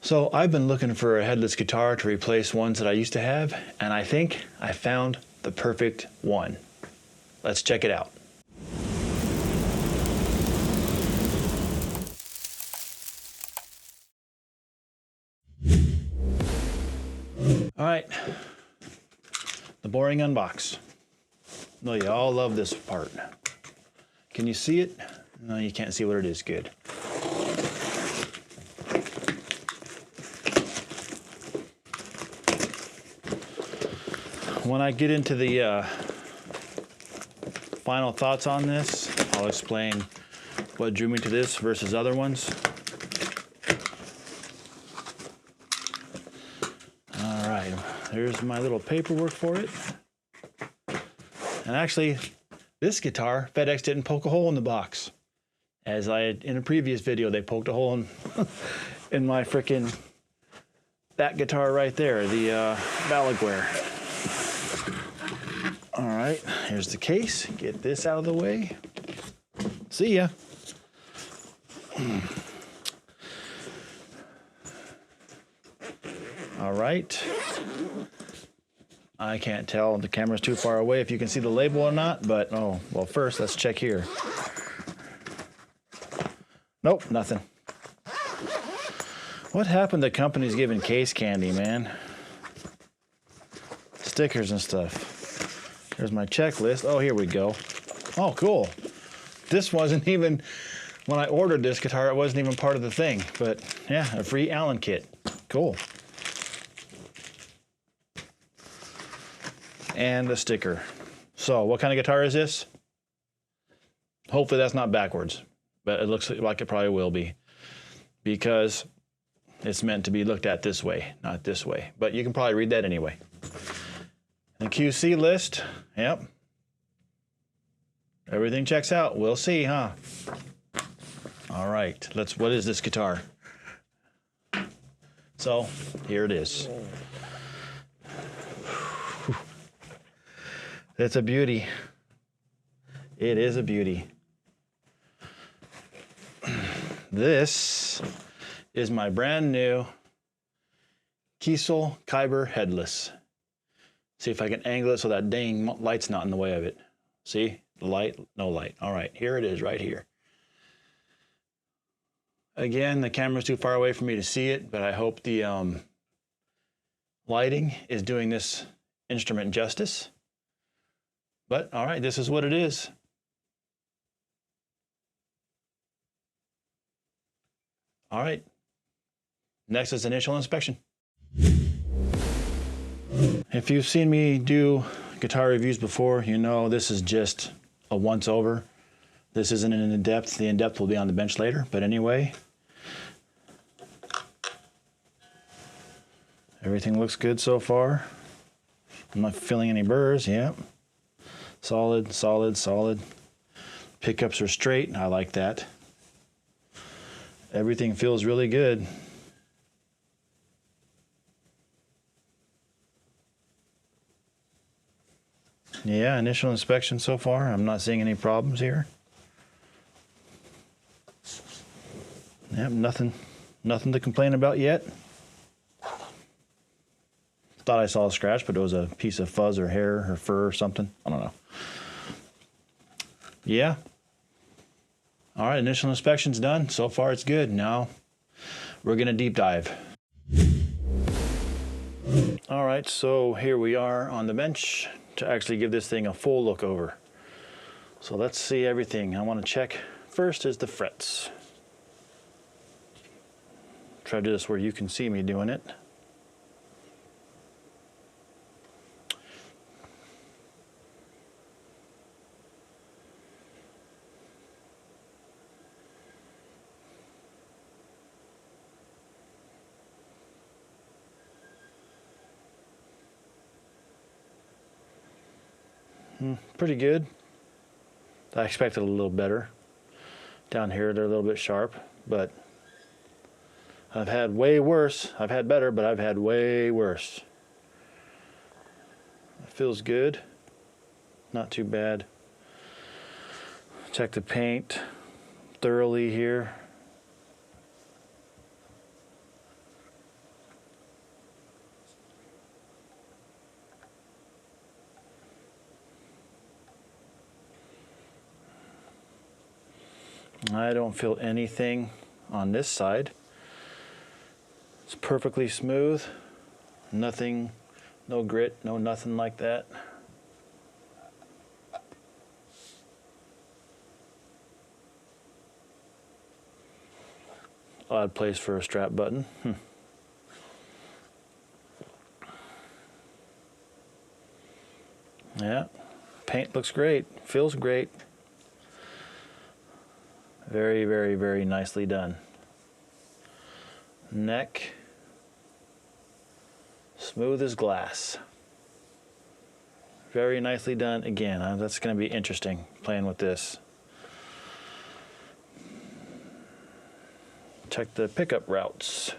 So I've been looking for a headless guitar to replace ones that I used to have, and I think I found the perfect one. Let's check it out. All right, the boring unbox. No, you all love this part. Can you see it? No, you can't see what it is. Good. When I get into the final thoughts on this, I'll explain what drew me to this versus other ones. All right, here's my little paperwork for it. And actually, this guitar, FedEx didn't poke a hole in the box. As I had in a previous video, they poked a hole in my frickin' that guitar right there, the Balaguer. All right, here's the case. Get this out of the way. See ya. All right. I can't tell, the camera's too far away if you can see the label or not, but oh, well, first let's check here. Nope, nothing. What happened to companies giving case candy, man? Stickers and stuff. Here's my checklist. Oh, here we go. Oh, cool. This wasn't even, when I ordered this guitar, it wasn't even part of the thing. But yeah, a free Allen kit. Cool. And a sticker. So what kind of guitar is this? Hopefully that's not backwards, but it looks like it probably will be, because it's meant to be looked at this way, not this way. But you can probably read that anyway. The QC list, yep. Everything checks out. We'll see, huh? All right, what is this guitar? So, here it is. It's a beauty. It is a beauty. This is my brand new Kiesel Kyber Headless. See if I can angle it so that dang light's not in the way of it. See? The light? No light. All right, here it is right here. Again, the camera's too far away for me to see it, but I hope the lighting is doing this instrument justice. But all right, this is what it is. All right, next is initial inspection. If you've seen me do guitar reviews before, you know this is just a once over. This isn't an in-depth. The in-depth will be on the bench later, but anyway. Everything looks good so far. I'm not feeling any burrs, yep. Solid, solid, solid. Pickups are straight, I like that. Everything feels really good. Yeah, initial inspection so far, I'm not seeing any problems here. Yep, nothing to complain about yet. Thought I saw a scratch, but it was a piece of fuzz or hair or fur or something. I don't know. Yeah. All right, initial inspection's done. So far it's good. Now we're gonna deep dive. All right, so here we are on the bench to actually give this thing a full look over. So let's see everything. I want to check first is the frets. Try to do this where you can see me doing it. Pretty good. I expected a little better. Down here they're a little bit sharp, but I've had way worse. I've had better, but I've had way worse. It feels good. Not too bad. Check the paint thoroughly here. I don't feel anything on this side. It's perfectly smooth. Nothing, no grit, no nothing like that. Odd place for a strap button. Yeah, paint looks great, feels great. Very, very, very nicely done. Neck, smooth as glass. Very nicely done. Again, that's going to be interesting playing with this. Check the pickup routes.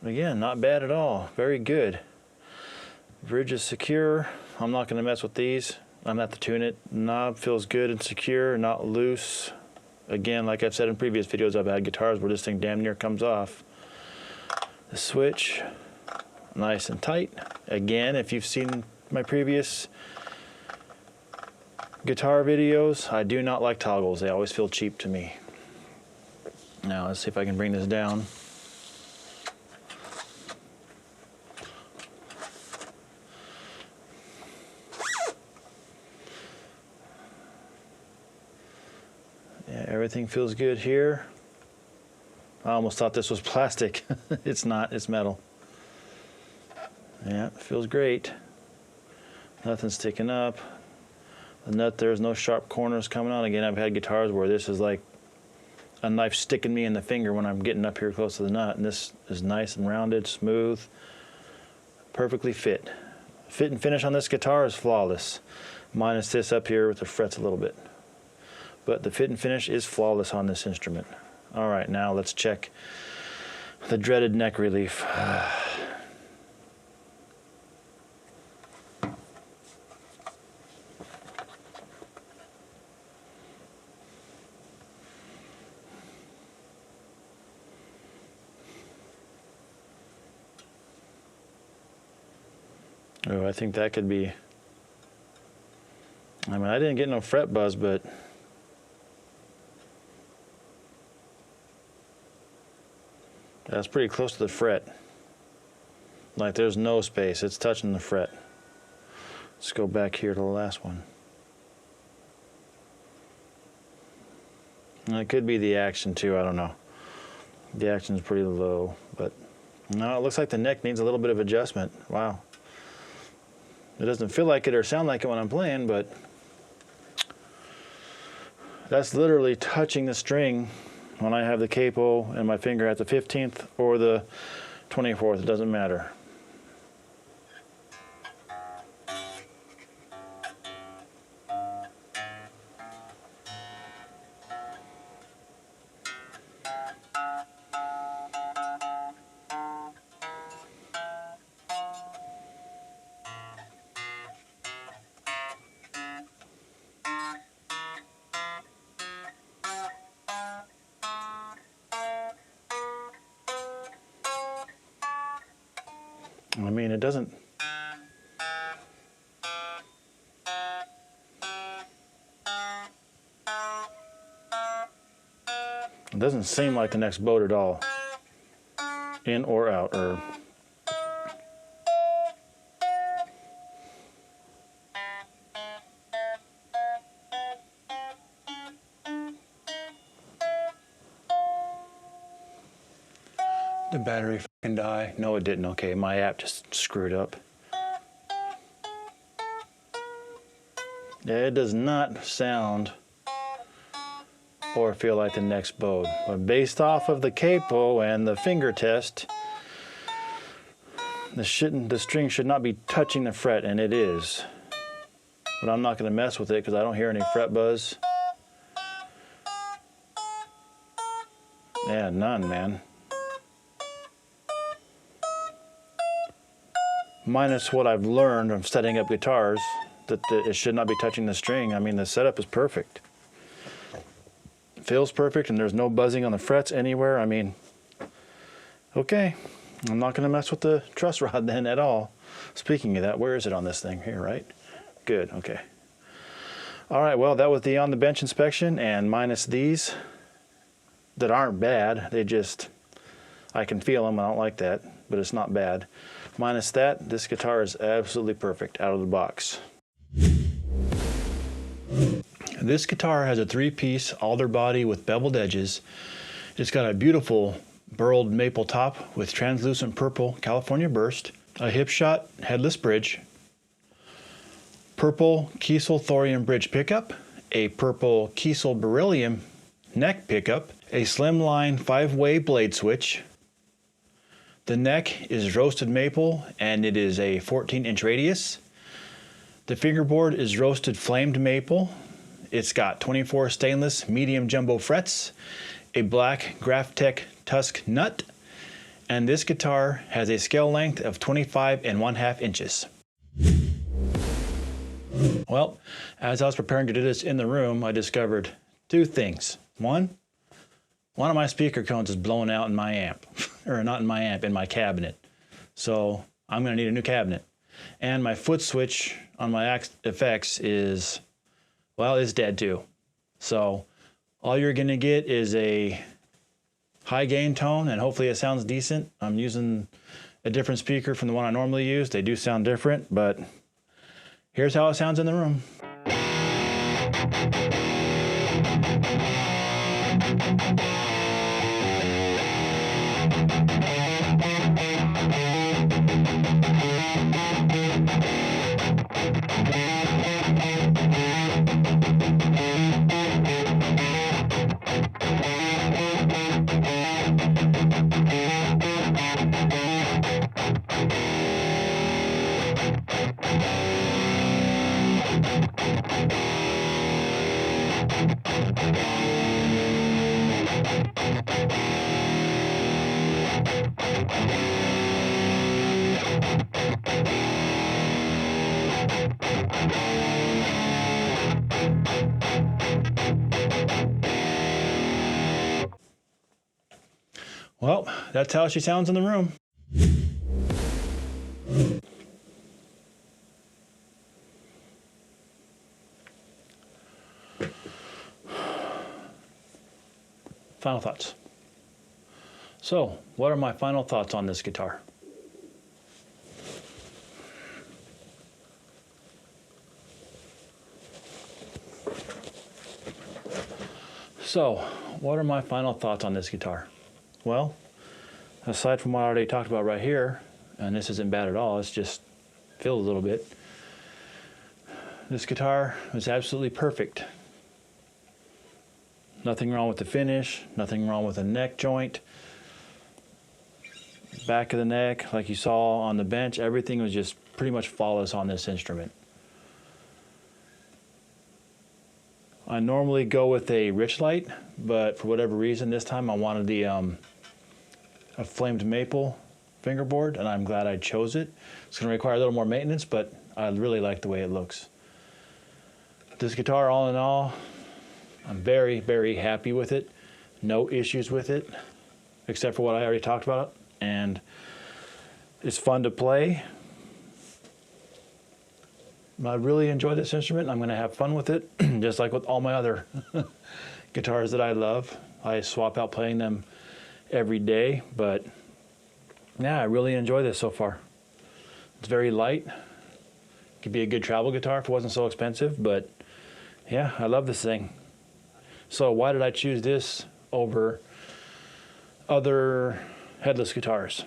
Again, not bad at all. Very good. Bridge is secure. I'm not going to mess with these. I'm going to have to tune it. Knob feels good and secure, not loose. Again, like I've said in previous videos, I've had guitars where this thing damn near comes off. The switch, nice and tight. Again, if you've seen my previous guitar videos, I do not like toggles. They always feel cheap to me. Now, let's see if I can bring this down. Yeah, everything feels good here. I almost thought this was plastic. It's not, it's metal. Yeah, it feels great. Nothing's sticking up. The nut, there's no sharp corners coming on. Again, I've had guitars where this is like a knife sticking me in the finger when I'm getting up here close to the nut, and this is nice and rounded, smooth, perfectly fit. Fit and finish on this guitar is flawless, minus this up here with the frets a little bit. But the fit and finish is flawless on this instrument. All right, now let's check the dreaded neck relief. Oh, I think that could be, I mean, I didn't get no fret buzz, but that's pretty close to the fret. Like there's no space, it's touching the fret. Let's go back here to the last one. And it could be the action too, I don't know. The action is pretty low, but no, it looks like the neck needs a little bit of adjustment. Wow. It doesn't feel like it or sound like it when I'm playing, but that's literally touching the string when I have the capo and my finger at the 15th or the 24th, it doesn't matter. I mean, it doesn't. It doesn't seem like the next boat at all. In or out, or. The battery fucking died. No, it didn't. Okay, my app just screwed up. Yeah, it does not sound or feel like the next bowed. But based off of the capo and the finger test, the string should not be touching the fret, and it is. But I'm not going to mess with it because I don't hear any fret buzz. Yeah, none, man. Minus what I've learned of setting up guitars, that it should not be touching the string. I mean, the setup is perfect. It feels perfect, and there's no buzzing on the frets anywhere. I mean, okay, I'm not going to mess with the truss rod then at all. Speaking of that, where is it on this thing? Here, right? Good, okay. All right, well, that was the on the bench inspection, and minus these that aren't bad. They just, I can feel them. I don't like that, but it's not bad. Minus that, this guitar is absolutely perfect out of the box. This guitar has a 3-piece alder body with beveled edges. It's got a beautiful burled maple top with translucent purple California burst, a hip shot headless bridge, purple Kiesel thorium bridge pickup, a purple Kiesel beryllium neck pickup, a slimline 5-way blade switch. The neck is roasted maple and it is a 14-inch radius. The fingerboard is roasted flamed maple. It's got 24 stainless medium jumbo frets, a black Graphtec Tusk nut, and this guitar has a scale length of 25 1/2 inches. Well, as I was preparing to do this in the room, I discovered 2 things. One of my speaker cones is blown out in my amp, or not in my amp, in my cabinet. So I'm gonna need a new cabinet. And my foot switch on my effects is, well, it's dead too. So all you're gonna get is a high gain tone, and hopefully it sounds decent. I'm using a different speaker from the one I normally use. They do sound different, but here's how it sounds in the room. Well, that's how she sounds in the room. Final thoughts. So, what are my final thoughts on this guitar? Well, aside from what I already talked about right here, and this isn't bad at all, it's just filled a little bit. This guitar is absolutely perfect. Nothing wrong with the finish, nothing wrong with the neck joint, back of the neck, like you saw on the bench, everything was just pretty much flawless on this instrument. I normally go with a rich light, but for whatever reason this time I wanted the a flamed maple fingerboard, and I'm glad I chose it. It's going to require a little more maintenance, but I really like the way it looks. This guitar, all in all, I'm very, very happy with it. No issues with it, except for what I already talked about, and it's fun to play. I really enjoy this instrument. I'm going to have fun with it, just like with all my other guitars that I love. I swap out playing them every day, but yeah, I really enjoy this so far. It's very light. Could be a good travel guitar if it wasn't so expensive, but yeah, I love this thing. So why did I choose this over other headless guitars?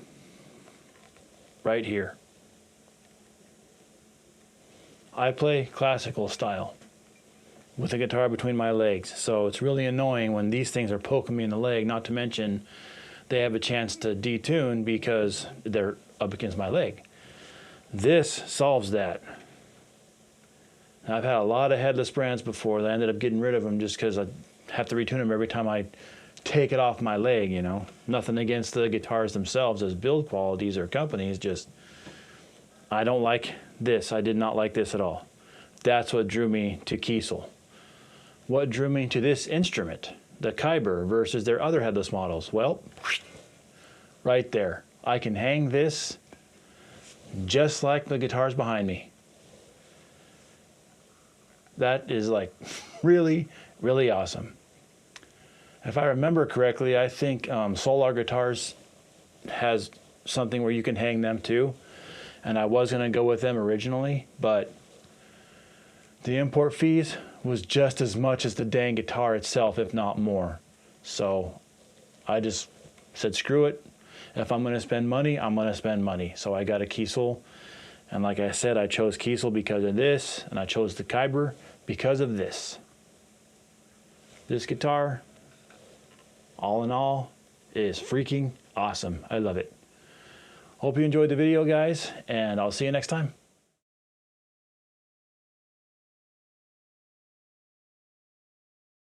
Right here. I play classical style with a guitar between my legs, so it's really annoying when these things are poking me in the leg, not to mention they have a chance to detune because they're up against my leg. This solves that. I've had a lot of headless brands before that I ended up getting rid of them just because I have to retune them every time I take it off my leg, you know. Nothing against the guitars themselves as build qualities or companies, just I don't like this. I did not like this at all. That's what drew me to Kiesel. What drew me to this instrument, the Kyber, versus their other headless models? Well, right there. I can hang this just like the guitars behind me. That is like really, really awesome. If I remember correctly, I think Solar Guitars has something where you can hang them too. And I was going to go with them originally, but the import fees was just as much as the dang guitar itself, if not more. So I just said, screw it. If I'm going to spend money, I'm going to spend money. So I got a Kiesel. And like I said, I chose Kiesel because of this, and I chose the Kyber because of this. This guitar, all in all, is freaking awesome. I love it. Hope you enjoyed the video, guys, and I'll see you next time.